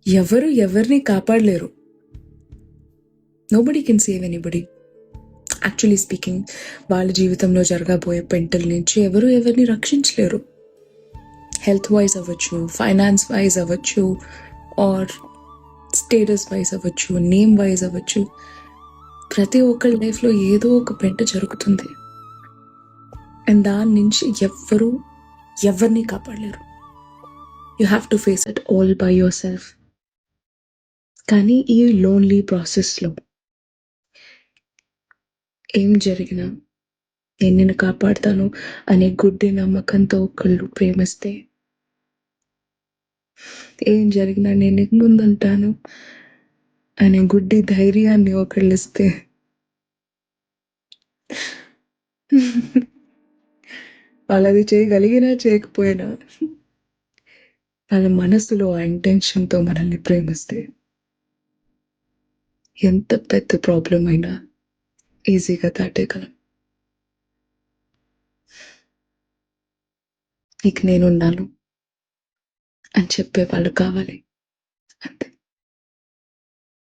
ఎవరు ఎవరిని కాపాడలేరు. Nobody can save anybody. Actually speaking, వాళ్ళ జీవితంలో జరగబోయే పెంటల నుంచి ఎవరు ఎవరిని రక్షించలేరు. హెల్త్ వైజ్ అవ్వచ్చు, ఫైనాన్స్ వైజ్ అవ్వచ్చు, ఆర్ స్టేటస్ వైజ్ అవ్వచ్చు, నేమ్ వైజ్ అవ్వచ్చు. ప్రతి ఒక్కరి లైఫ్లో ఏదో ఒక పెంట జరుగుతుంది. అండ్ దాని నుంచి ఎవరిని కాపాడలేరు. You have to face it all by yourself. కానీ ఈ లోన్లీ ప్రాసెస్లో ఏం జరిగినా నేను నిన్ను కాపాడుతాను అనే గుడ్డి నమ్మకంతో ఒకళ్ళు ప్రేమిస్తే, ఏం జరిగినా నేను నీకు ముందుంటాను అనే గుడ్డి ధైర్యాన్ని ఒకళ్ళు ఇస్తే, వాళ్ళది చేయగలిగినా చేయకపోయినా వాళ్ళ మనసులో ఆ ఇంటెన్షన్తో మనల్ని ప్రేమిస్తే, ఎంత పెద్ద ప్రాబ్లం అయినా ఈజీగా దాటేయగలం. నీకు నేనున్నాను అని చెప్పే వాళ్ళు కావాలి, అంతే.